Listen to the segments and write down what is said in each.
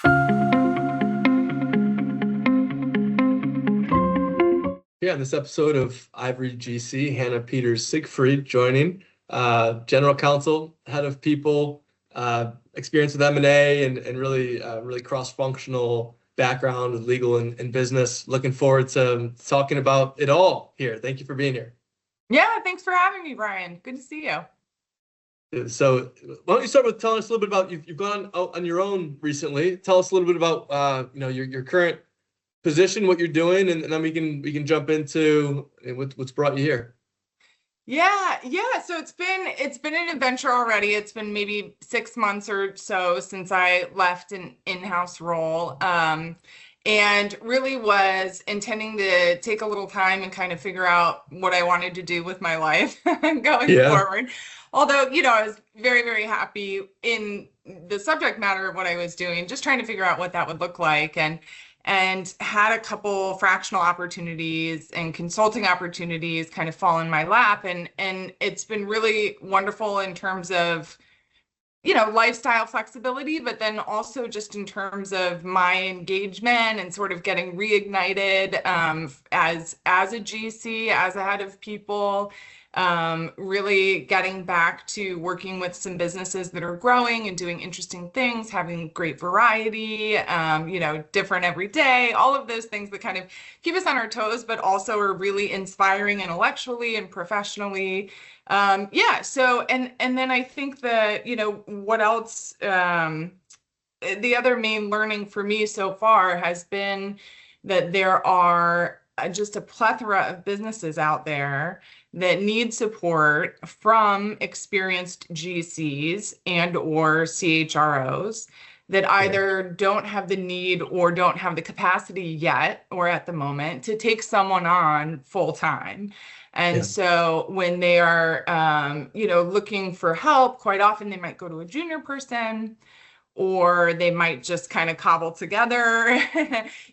Yeah, in this episode of Ivory GC, Hannah Peters Siegfried joining, General Counsel, head of people, experience with M&A and really cross-functional background with legal and business. Looking forward to talking about it all here. Thank you for being here. Yeah, thanks for having me, Brian. Good to see you. So why don't you start with telling us a little bit about you've gone out on your own recently. Tell us a little bit about your current position, what you're doing, and then we can jump into what's brought you here. Yeah. So it's been an adventure already. It's been maybe 6 months or so since I left an in-house role. And really was intending to take a little time and kind of figure out what I wanted to do with my life going forward. Although, I was very, very happy in the subject matter of what I was doing, just trying to figure out what that would look like. And had a couple fractional opportunities and consulting opportunities kind of fall in my lap. And it's been really wonderful in terms of, lifestyle flexibility, but then also just in terms of my engagement and sort of getting reignited as a GC, as a head of people. Really getting back to working with some businesses that are growing and doing interesting things, having great variety, different every day, all of those things that kind of keep us on our toes, but also are really inspiring intellectually and professionally. So, and then I think that, what else, the other main learning for me so far has been that there are just a plethora of businesses out there that need support from experienced GCs and or CHROs that either don't have the need or don't have the capacity yet or at the moment to take someone on full time. And so when they are, looking for help, quite often they might go to a junior person, or they might just kind of cobble together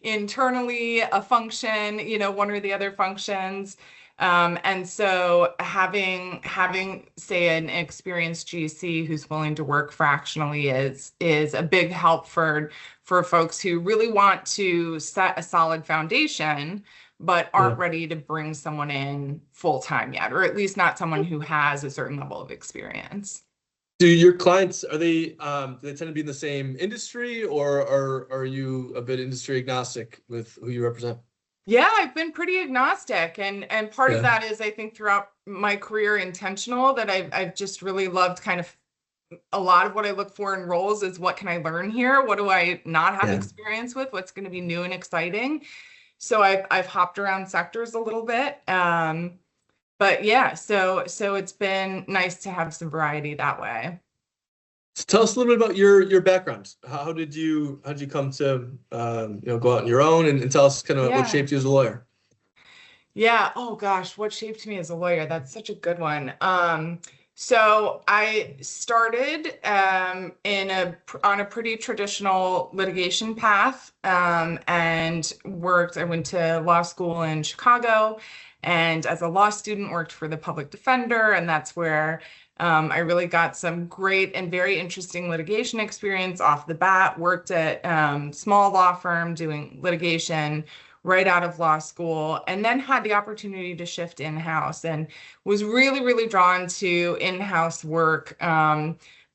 internally a function, one or the other functions. And so having say an experienced GC who's willing to work fractionally is a big help for folks who really want to set a solid foundation, but aren't ready to bring someone in full time yet, or at least not someone who has a certain level of experience. Do your clients, do they tend to be in the same industry, or are you a bit industry agnostic with who you represent? Yeah, I've been pretty agnostic, and part of that is, I think, throughout my career intentional, that I've just really loved kind of a lot of what I look for in roles is what can I learn here? What do I not have experience with? What's going to be new and exciting? So I've hopped around sectors a little bit. But yeah, so it's been nice to have some variety that way. So tell us a little bit about your background. How did you come to go out on your own, and tell us kind of what shaped you as a lawyer? Yeah. Oh gosh, what shaped me as a lawyer? That's such a good one. So I started on a pretty traditional litigation path, and worked. I went to law school in Chicago, and as a law student worked for the public defender, and that's where I really got some great and very interesting litigation experience off the bat. Worked at small law firm doing litigation right out of law school, and then had the opportunity to shift in-house, and was really, really drawn to in-house work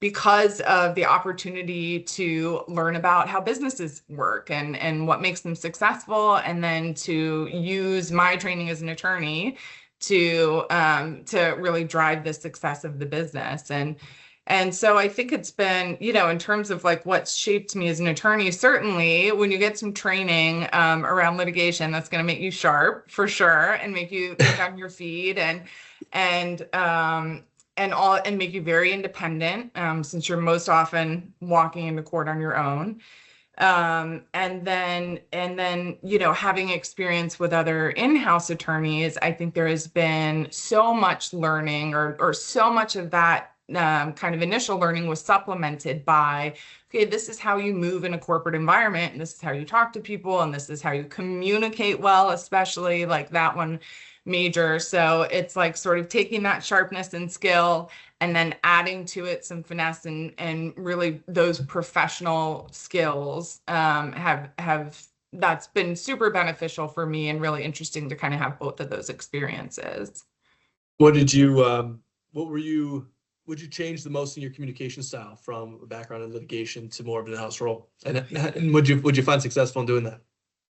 because of the opportunity to learn about how businesses work and what makes them successful, and then to use my training as an attorney to really drive the success of the business. And so I think it's been, in terms of like what's shaped me as an attorney, certainly when you get some training around litigation, that's going to make you sharp for sure, and make you think on your feet and make you very independent, since you're most often walking into court on your own. And then, having experience with other in-house attorneys, I think there has been so much learning or so much of that kind of initial learning was supplemented by, okay, this is how you move in a corporate environment, and this is how you talk to people, and this is how you communicate well, especially like that one major. So it's like sort of taking that sharpness and skill and then adding to it some finesse and really those professional skills have that's been super beneficial for me and really interesting to kind of have both of those experiences. What did you, would you change the most in your communication style from a background in litigation to more of an in-house role? And would you find successful in doing that?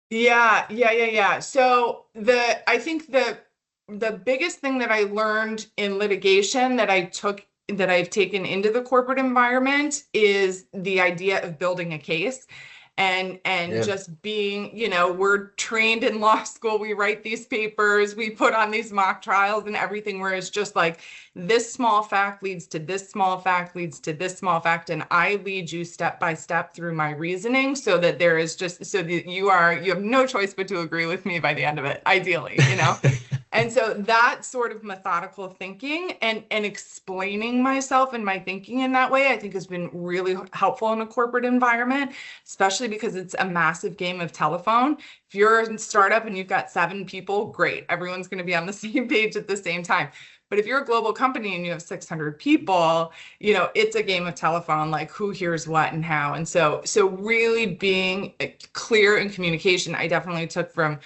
Yeah. So I think the biggest thing that I learned in litigation that I've taken into the corporate environment is the idea of building a case. And Yeah. just being, we're trained in law school, we write these papers, we put on these mock trials and everything, where it's just like this small fact leads to this small fact leads to this small fact, and I lead you step by step through my reasoning so that there is just so that you have no choice but to agree with me by the end of it, ideally. And so that sort of methodical thinking and explaining myself and my thinking in that way, I think has been really helpful in a corporate environment, especially because it's a massive game of telephone. If you're a startup and you've got 7 people, great. Everyone's going to be on the same page at the same time. But if you're a global company and you have 600 people, it's a game of telephone, like who hears what and how. And so really being clear in communication, I definitely took from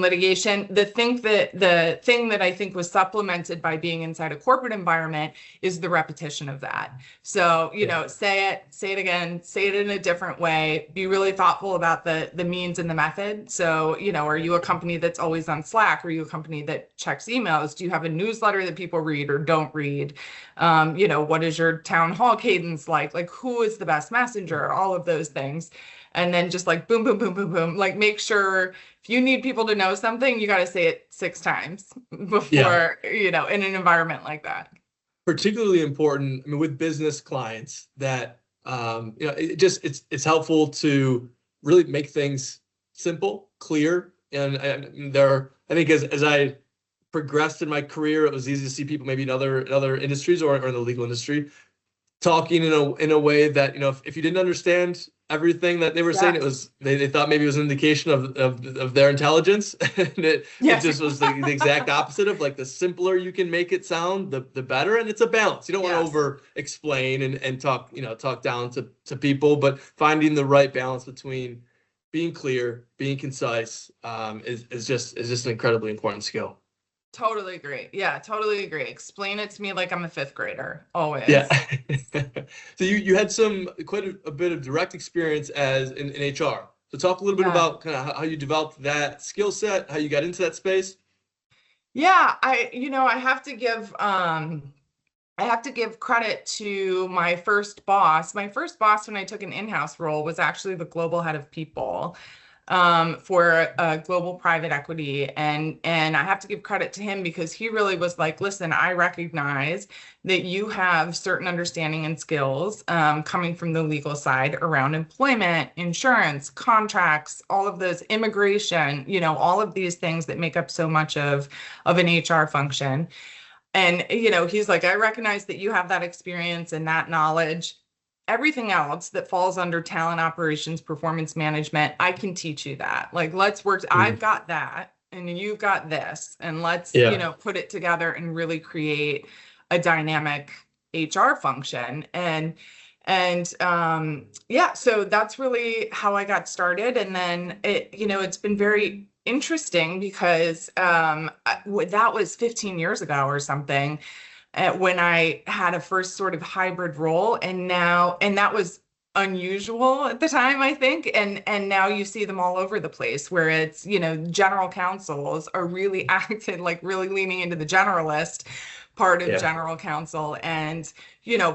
litigation. The thing that I think was supplemented by being inside a corporate environment is the repetition of that. So, say it again, say it in a different way, be really thoughtful about the means and the method. So, are you a company that's always on Slack? Are you a company that checks emails? Do you have a newsletter that people read or don't read? What is your town hall cadence like? Like, who is the best messenger? All of those things. And then just like boom, boom, boom, boom, boom, like make sure if you need people to know something, you got to say it 6 times before, in an environment like that. Particularly important, I mean, with business clients that, it's helpful to really make things simple, clear. And I think as I progressed in my career, it was easy to see people maybe in other industries or in the legal industry talking in a way that, if you didn't understand everything that they were saying, it was they thought maybe it was an indication of their intelligence. And it just was the exact opposite of, like, the simpler you can make it sound, the better. And it's a balance. You don't want to over explain and talk down to people, but finding the right balance between being clear, being concise, is just an incredibly important skill. Totally agree. Yeah, totally agree. Explain it to me like I'm a 5th grader, always. Yeah. So you had quite a bit of direct experience as in HR. So talk a little bit about kind of how you developed that skill set, how you got into that space. Yeah, I have to give credit to my first boss. My first boss when I took an in-house role was actually the global head of people for global private equity. And I have to give credit to him because he really was like, listen, I recognize that you have certain understanding and skills coming from the legal side around employment, insurance, contracts, all of those, immigration, all of these things that make up so much of an HR function. And, he's like, I recognize that you have that experience and that knowledge. Everything else that falls under talent operations, performance management, I can teach you that. Like, let's work. I've got that and you've got this, and let's, put it together and really create a dynamic HR function. So that's really how I got started. And then it's been very interesting because that was 15 years ago or something. When I had a first sort of hybrid role, and that was unusual at the time, I think, and now you see them all over the place, where it's, general counsels are really acted like really leaning into the generalist part of general counsel, and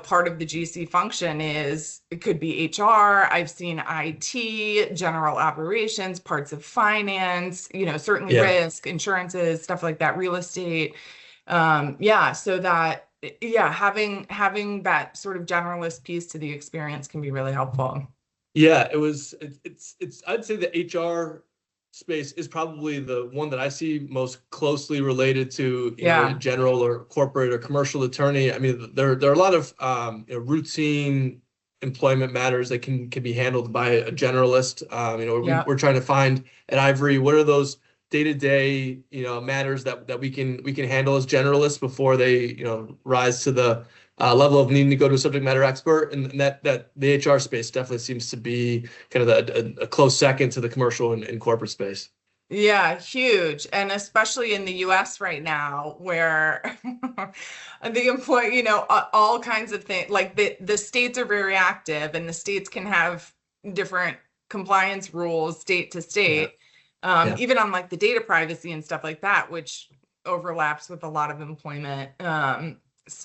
part of the GC function it could be HR. I've seen IT, general operations, parts of finance, certainly risk, insurances, stuff like that, real estate. So that, having that sort of generalist piece to the experience can be really helpful. Yeah, it's I'd say the HR space is probably the one that I see most closely related to, Yeah. general or corporate or commercial attorney. I mean, there are a lot of routine employment matters that can be handled by a generalist. Yeah. We're trying to find at Ivory what are those day-to-day, matters that we can handle as generalists before they, rise to the level of needing to go to a subject matter expert, and that the HR space definitely seems to be kind of a close second to the commercial and corporate space. Yeah, huge. And especially in the US right now, where the employee, all kinds of things, like the states are very active and the states can have different compliance rules state to Yeah, state, yeah. even on like the data privacy and stuff like that, which overlaps with a lot of employment stuff.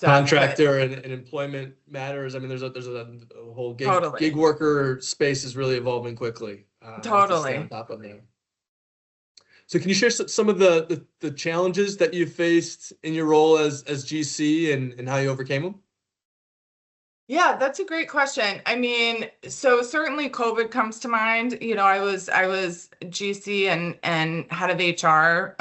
But Contractor and employment matters. I mean, there's a whole gig totally, worker space is really evolving quickly. Lots to stay on totally. top of there. So can you share some of the challenges that you faced in your role as GC and how you overcame them? Yeah, that's a great question. I mean, so certainly COVID comes to mind. I was GC and head of HR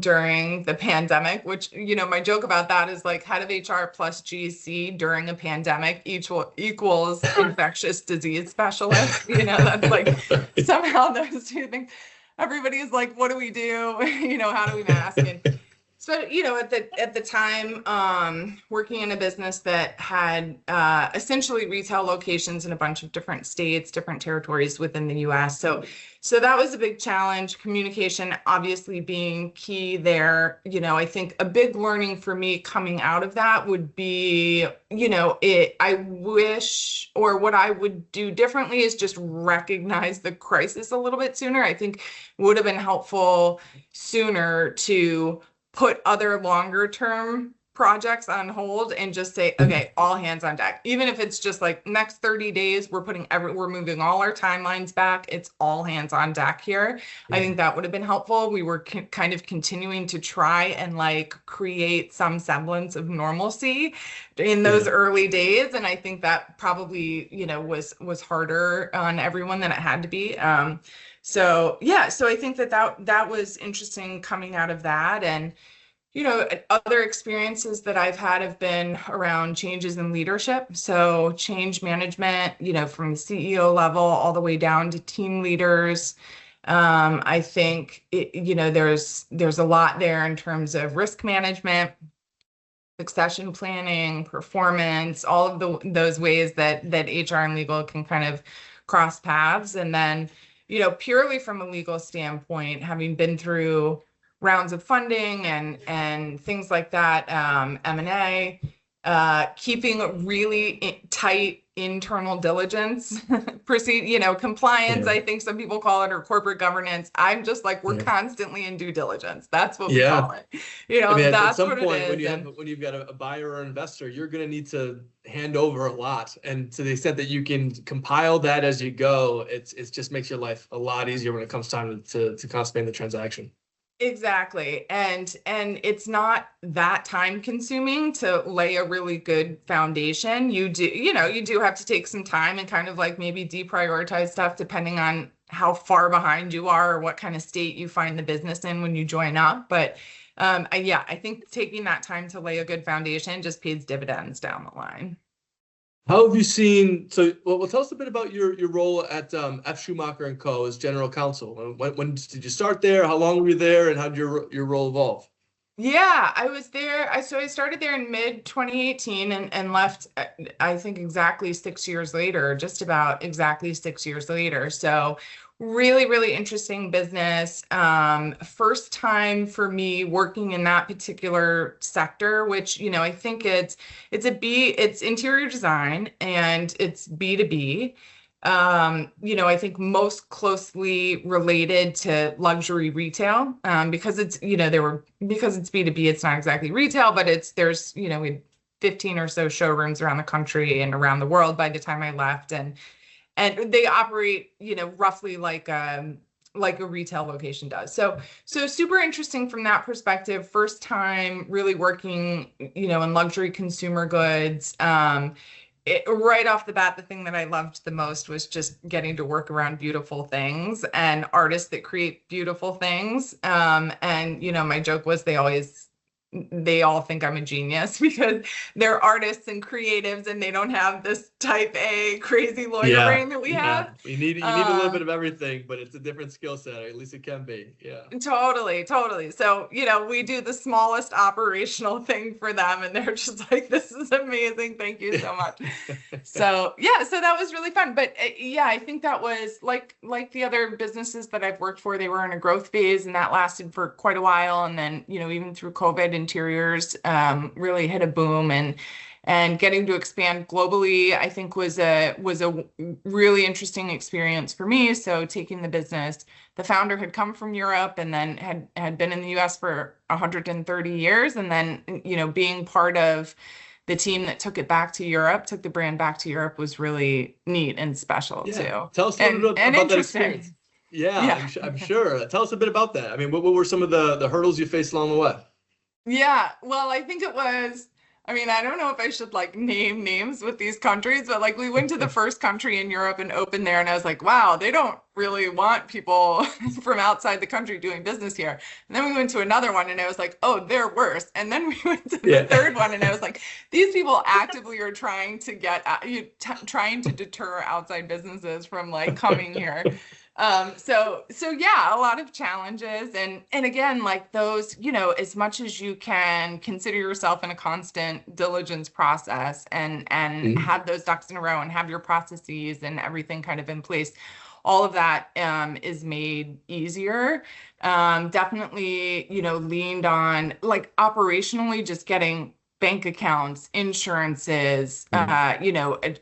during the pandemic, which, my joke about that is like head of HR plus GC during a pandemic equals infectious disease specialist. That's like somehow those two things. Everybody is like, what do we do? How do we mask? And so, at the time, working in a business that had essentially retail locations in a bunch of different states, different territories within the US. So that was a big challenge. Communication obviously being key there. I think a big learning for me coming out of that would be, I wish, or what I would do differently is just recognize the crisis a little bit sooner. I think would have been helpful sooner to put other longer term projects on hold and just say, okay, all hands on deck. Even if it's just like next 30 days, we're moving all our timelines back. It's all hands on deck here. I think that would have been helpful. We were kind of continuing to try and like create some semblance of normalcy in those early days. And I think that probably, was harder on everyone than it had to be. So I think that was interesting coming out of that. And other experiences that I've had have been around changes in leadership. So change management, from the CEO level all the way down to team leaders. I think there's a lot there in terms of risk management, succession planning, performance, all of those ways that HR and legal can kind of cross paths. And then, purely from a legal standpoint, having been through rounds of funding and things like that, M&A, keeping really tight internal diligence compliance, I think some people call it, or corporate governance. I'm just like, we're constantly in due diligence. That's what we call it. I mean, that's at some what point it is. when you've got a buyer or investor, you're going to need to hand over a lot. And to the extent that you can compile that as you go, it just makes your life a lot easier when it comes time to consummate the transaction. Exactly. And it's not that time consuming to lay a really good foundation. You do have to take some time and kind of like maybe deprioritize stuff depending on how far behind you are or what kind of state you find the business in when you join up. But I think taking that time to lay a good foundation just pays dividends down the line. How have you seen? Well, tell us a bit about your role at F. Schumacher and Co. as General Counsel. When did you start there? How long were you there, and how did your role evolve? Yeah, I was there. I started there in mid 2018 and left, I think exactly 6 years later, just about exactly 6 years later. So really, really interesting business. First time for me working in that particular sector, which, I think it's interior design and it's B2B. I think most closely related to luxury retail, because it's, because it's B2B, it's not exactly retail, but there's, we had 15 or so showrooms around the country and around the world by the time I left. And they operate, roughly like a retail location does. So super interesting from that perspective. First time really working, in luxury consumer goods. right off the bat, the thing that I loved the most was just getting to work around beautiful things and artists that create beautiful things. And my joke was they all think I'm a genius because they're artists and creatives and they don't have this type A crazy lawyer brain that we have. You need a little bit of everything, but it's a different skill set, or at least it can be. Yeah. Totally. So, we do the smallest operational thing for them and they're just like, this is amazing. Thank you so much. So that was really fun. But I think that was like the other businesses that I've worked for, they were in a growth phase and that lasted for quite a while. And then, even through COVID, interiors really hit a boom, and getting to expand globally, I think was a really interesting experience for me. So taking the business, the founder had come from Europe and then had been in the US for 130 years. And then, being part of the team that took it back to Europe, took the brand back to Europe, was really neat and special too. Tell us a little bit about that experience. Yeah. I'm sure. Tell us a bit about that. I mean, what were some of the hurdles you faced along the way? Yeah, well, I think it was, I don't know if I should name names with these countries, but we went to the first country in Europe and opened there and I was like, wow, they don't really want people from outside the country doing business here. And then we went to another one and I was like, oh, they're worse. And then we went to the third one and I was like, these people actively are trying to trying to deter outside businesses from coming here. So yeah, a lot of challenges and again, those, as much as you can consider yourself in a constant diligence process and have those ducks in a row and have your processes and everything kind of in place, all of that is made easier. Definitely, leaned on operationally just getting bank accounts, insurances,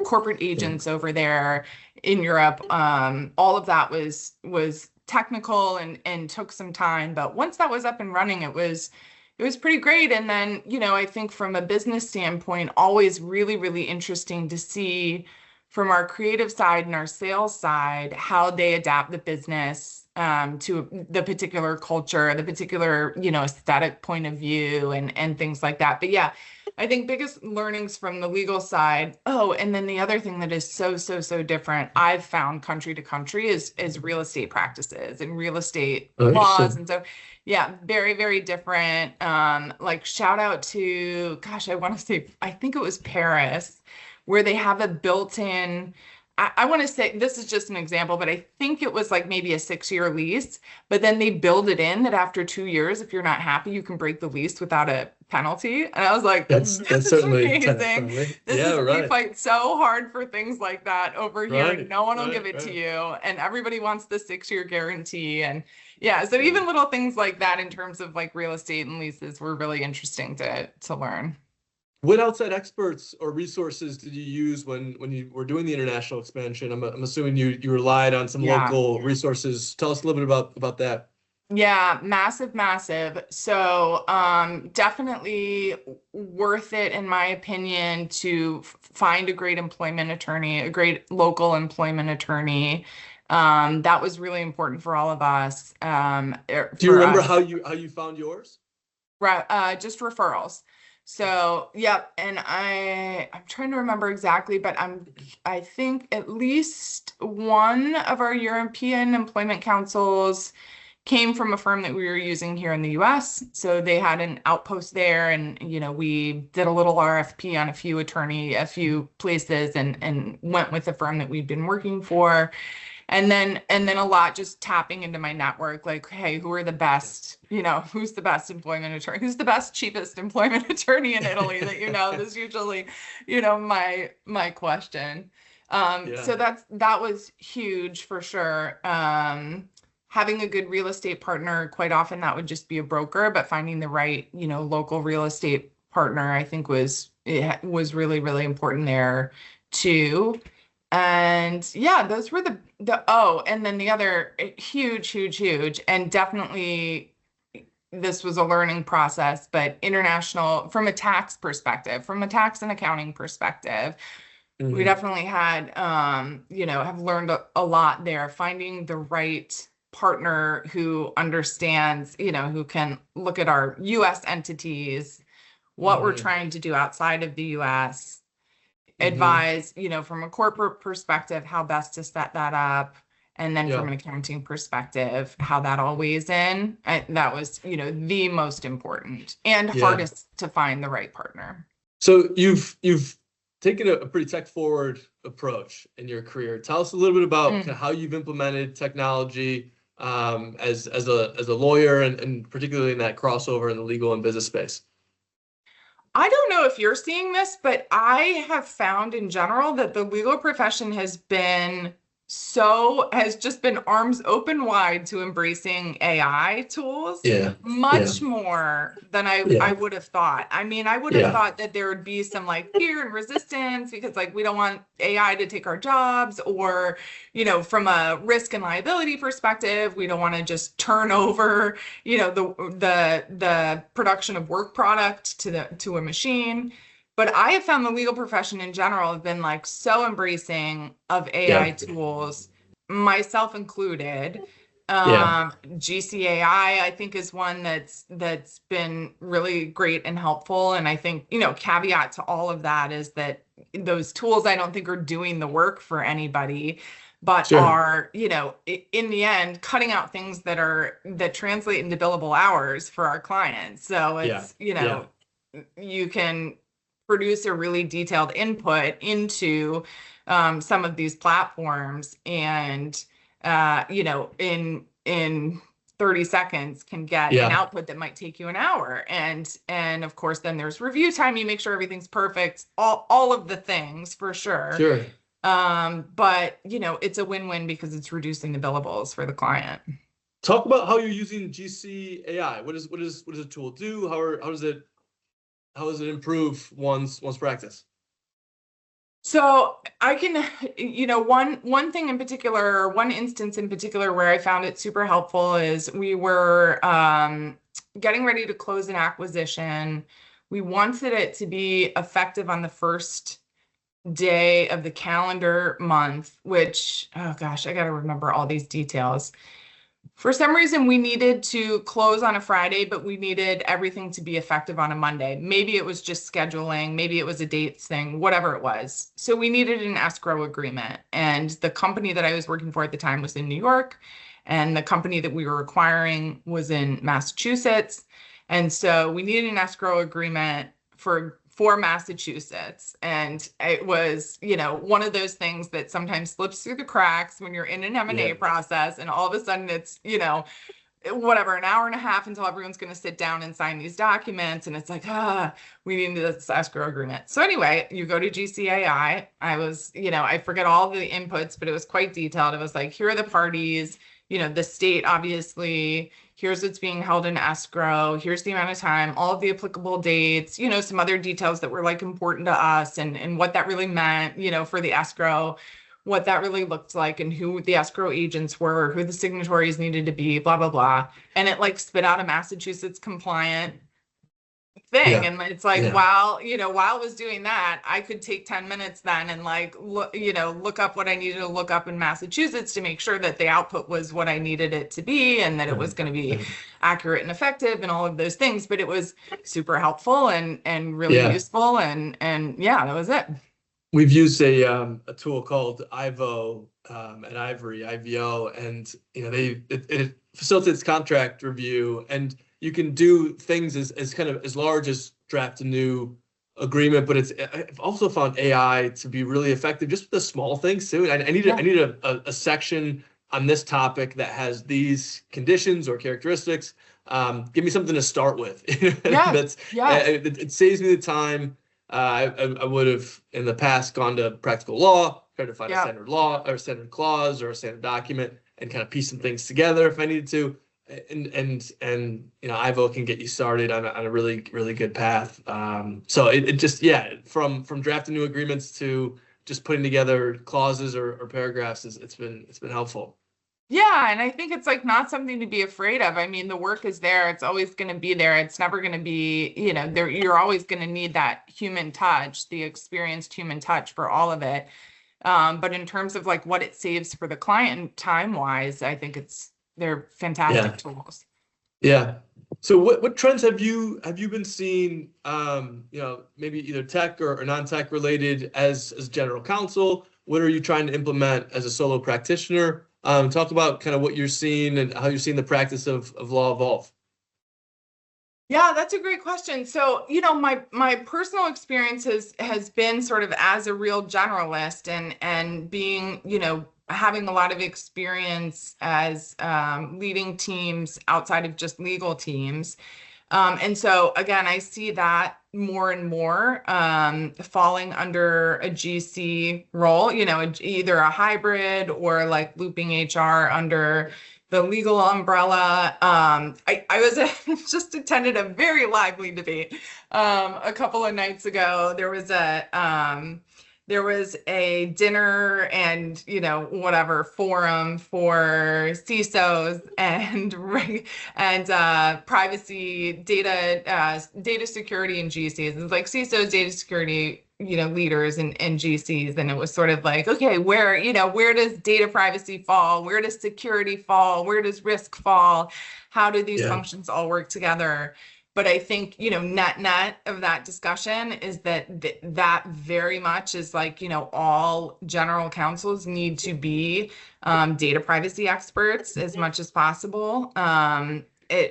corporate agents over there in Europe. All of that was technical and took some time, but once that was up and running, it was pretty great. And then, I think from a business standpoint, always really, really interesting to see from our creative side and our sales side, how they adapt the business to the particular culture, the particular, aesthetic point of view and things like that. But yeah, I think biggest learnings from the legal side. Oh, and then the other thing that is so different, I've found country to country is real estate practices and real estate laws. And so, yeah, very, very different. Shout out to, gosh, I think it was Paris, where they have a built-in, I want to say, this is just an example, but I think it was maybe a 6-year lease, but then they build it in that after 2 years, if you're not happy, you can break the lease without a penalty. And I was like, this is amazing. We fight so hard for things like that over here. No one will give it to you. And everybody wants the 6-year guarantee. And yeah, so even little things like that in terms of real estate and leases were really interesting to learn. What outside experts or resources did you use when you were doing the international expansion? I'm assuming you relied on some local resources. Tell us a little bit about that. Yeah, massive. So definitely worth it, in my opinion, to find a great employment attorney, a great local employment attorney. That was really important for all of us. Do you remember how you found yours? Right, just referrals. So, yeah, and I'm trying to remember exactly, but I think at least one of our European employment counsels came from a firm that we were using here in the US. So they had an outpost there and, we did a little RFP on a few places and went with the firm that we'd been working for. And then a lot just tapping into my network, hey, who are the best, who's the best employment attorney, who's the best, cheapest employment attorney in Italy that is usually, my question. So that was huge for sure. Having a good real estate partner, quite often that would just be a broker, but finding the right, local real estate partner, I think was really, really important there too. And yeah, those were and then the other huge, and definitely this was a learning process, but international, from a tax perspective, from a tax and accounting perspective, we definitely had, have learned a lot there, finding the right partner who understands, who can look at our US entities, what we're trying to do outside of the US, advise, from a corporate perspective, how best to set that up. And then from an accounting perspective, how that all weighs in. That was, the most important and hardest to find the right partner. So you've taken a pretty tech forward approach in your career. Tell us a little bit about kind of how you've implemented technology as a lawyer and particularly in that crossover in the legal and business space. I don't know if you're seeing this, but I have found in general that the legal profession has just been arms open wide to embracing AI tools. Much more than I would have thought. I mean, I would have thought that there would be some like fear and resistance because like we don't want AI to take our jobs, or from a risk and liability perspective, we don't want to just turn over the production of work product to a machine. But I have found the legal profession in general have been like so embracing of AI tools, myself included. GCAI, I think, is one that's been really great and helpful. And I think, caveat to all of that is that those tools I don't think are doing the work for anybody, but are, in the end, cutting out things that translate into billable hours for our clients. So it's, you can produce a really detailed input into some of these platforms and in 30 seconds can get an output that might take you an hour. And of course, then there's review time. You make sure everything's perfect, all of the things for sure. But it's a win-win because it's reducing the billables for the client. Talk about how you're using GCAI. What does the tool do? How does it improve one's practice? So I can, one thing in particular, one instance in particular where I found it super helpful is we were getting ready to close an acquisition. We wanted it to be effective on the first day of the calendar month, which, oh gosh, I got to remember all these details. For some reason, we needed to close on a Friday, but we needed everything to be effective on a Monday. Maybe it was just scheduling, maybe it was a dates thing, whatever it was. So we needed an escrow agreement. And the company that I was working for at the time was in New York, and the company that we were acquiring was in Massachusetts. And so we needed an escrow agreement for Massachusetts. And it was, one of those things that sometimes slips through the cracks when you're in an M&A process, and all of a sudden it's, whatever, an hour and a half until everyone's going to sit down and sign these documents. And it's like, we need this escrow agreement. So anyway, you go to GCAI. I was, I forget all the inputs, but it was quite detailed. It was like, here are the parties, the state, obviously, here's what's being held in escrow, here's the amount of time, all of the applicable dates, some other details that were like important to us and what that really meant, for the escrow, what that really looked like and who the escrow agents were, who the signatories needed to be, blah, blah, blah. And it like spit out a Massachusetts compliant thing. And it's like, while it was doing that, I could take 10 minutes then and like, look up what I needed to look up in Massachusetts to make sure that the output was what I needed it to be and that it was going to be accurate and effective and all of those things. But it was super helpful and really useful. And that was it. We've used a tool called Ivo at Ivory, IVO, and it facilitates contract review, and you can do things as kind of as large as draft a new agreement, but I've also found AI to be really effective just with the small things too. I need a section on this topic that has these conditions or characteristics. Give me something to start with. It saves me the time. I would have in the past gone to practical law, tried to find a standard law or standard clause or a standard document and kind of piece some things together if I needed to. And Ivo can get you started on a really, really good path. So it just, from drafting new agreements to just putting together clauses or paragraphs, it's been helpful. Yeah, and I think it's like not something to be afraid of. I mean, the work is there. It's always going to be there. It's never going to be, you're always going to need that human touch, the experienced human touch for all of it. But in terms of like what it saves for the client time-wise, I think they're fantastic tools. Yeah. So what trends have you been seeing, maybe either tech or non-tech related as general counsel? What are you trying to implement as a solo practitioner? Talk about kind of what you're seeing and how you're seeing the practice of law evolve. Yeah, that's a great question. So, my personal experience has been sort of as a real generalist and being, having a lot of experience as leading teams outside of just legal teams. And so again, I see that more and more falling under a GC role, either a hybrid or like looping HR under the legal umbrella. I was just attended a very lively debate a couple of nights ago. There was a dinner and whatever forum for CISOs and privacy data security and GCs. It's like CISOs, data security leaders and GCs, and it was sort of like, okay, where does data privacy fall? Where does security fall? Where does risk fall? How do these functions all work together? But I think, net of that discussion is that very much is like, all general counsels need to be data privacy experts as much as possible.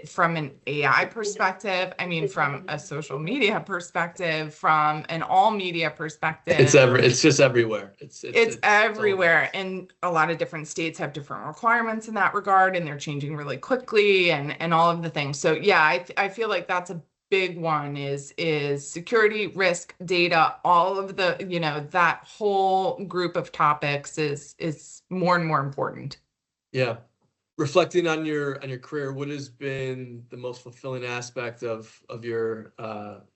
From an AI perspective, I mean, from a social media perspective, from an all media perspective. It's just everywhere. It's everywhere. And a lot of different states have different requirements in that regard, and they're changing really quickly and all of the things. So yeah, I feel like that's a big one is security, risk, data, all of the, that whole group of topics is more and more important. Yeah. Reflecting on your career, what has been the most fulfilling aspect of your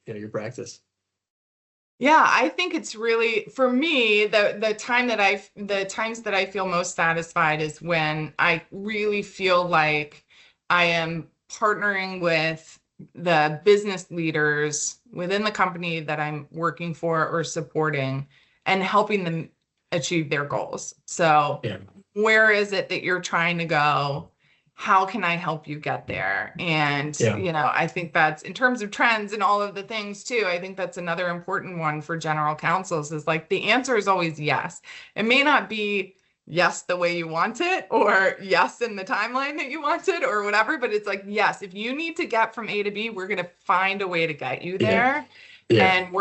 your practice? Yeah, I think it's really, for me, the times that I feel most satisfied is when I really feel like I am partnering with the business leaders within the company that I'm working for or supporting and helping them achieve their goals. So where is it that you're trying to go? How can I help you get there? And, I think that's in terms of trends and all of the things too. I think that's another important one for general counsels is like the answer is always yes. It may not be yes the way you want it or yes in the timeline that you want it or whatever, but it's like, yes, if you need to get from A to B, we're going to find a way to get you there. And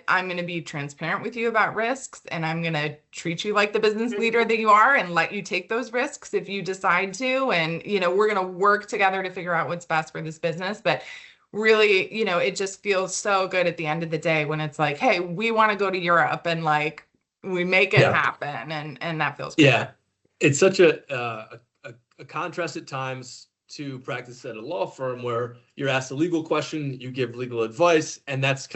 I'm going to be transparent with you about risks, and I'm going to treat you like the business leader that you are and let you take those risks if you decide to. And, we're going to work together to figure out what's best for this business. But really, it just feels so good at the end of the day when it's like, hey, we want to go to Europe and like we make it happen. And that feels good. Yeah. It's such a contrast at times to practice at a law firm where you're asked a legal question, you give legal advice, and that's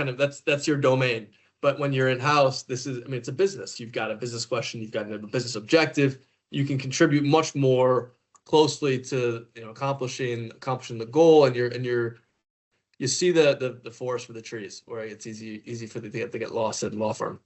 your domain. But when you're in-house, it's a business. You've got a business question, you've got a business objective. You can contribute much more closely to accomplishing the goal, and you see the forest for the trees, where it's easy for to get lost at a law firm.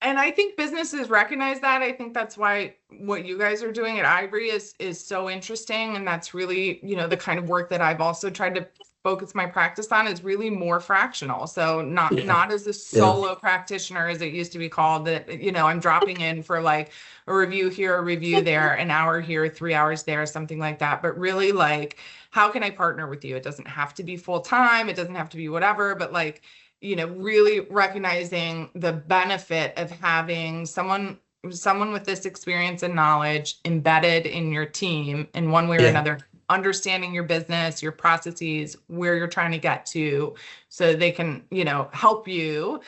And I think businesses recognize that. I think that's why what you guys are doing at Ivory is so interesting. And that's really, the kind of work that I've also tried to focus my practice on is really more fractional. So not as a solo practitioner as it used to be called, that, I'm dropping in for like a review here, a review there, an hour here, 3 hours there, something like that. But really like, how can I partner with you? It doesn't have to be full time. It doesn't have to be whatever, but like, really recognizing the benefit of having someone with this experience and knowledge embedded in your team in one way or another, understanding your business, your processes, where you're trying to get to, so they can, help you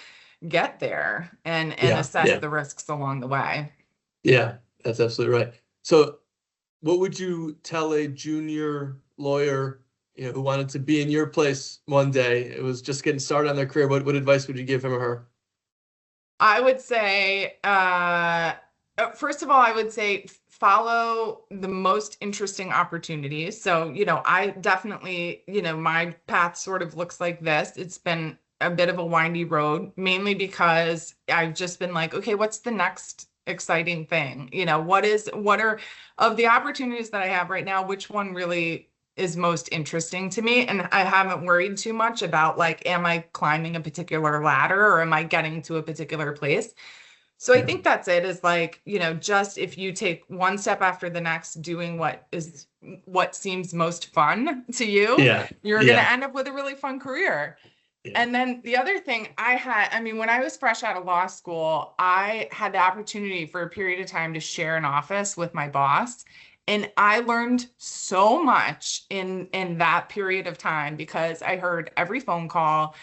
get there and assess the risks along the way. Yeah, that's absolutely right. So what would you tell a junior lawyer who wanted to be in your place one day? It was just getting started on their career. What advice would you give him or her? I would say, first of all, I would say follow the most interesting opportunities. So, I definitely, my path sort of looks like this. It's been a bit of a windy road, mainly because I've just been like, okay, what's the next exciting thing? What are of the opportunities that I have right now, which one really is most interesting to me. And I haven't worried too much about like, am I climbing a particular ladder or am I getting to a particular place? So I think that's it, is like, you know, just if you take one step after the next, doing what seems most fun to you, Yeah. you're going to end up with a really fun career. Yeah. And then the other thing I mean, when I was fresh out of law school, I had the opportunity for a period of time to share an office with my boss. And I learned so much in that period of time because I heard every phone call,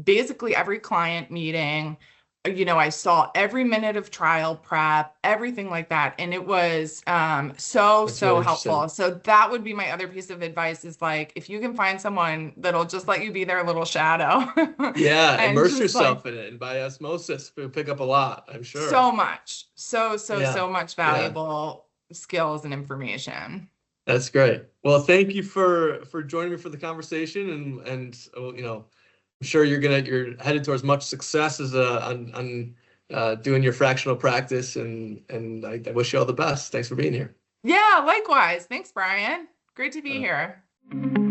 basically every client meeting. You know, I saw every minute of trial prep, everything like that. And it was so That's really helpful. interesting. So that would be my other piece of advice, is like, if you can find someone that'll just let you be their little shadow. Yeah, And immerse just like yourself in it, and by osmosis, you'll pick up a lot, I'm sure. so much, so Yeah. much Yeah. valuable skills and information. That's great. Well, thank you for joining me for the conversation, and you know, I'm sure you're headed towards much success as on doing your fractional practice, and I wish you all the best. Thanks for being here. Yeah, likewise. Thanks, Brian. Great to be Uh, here.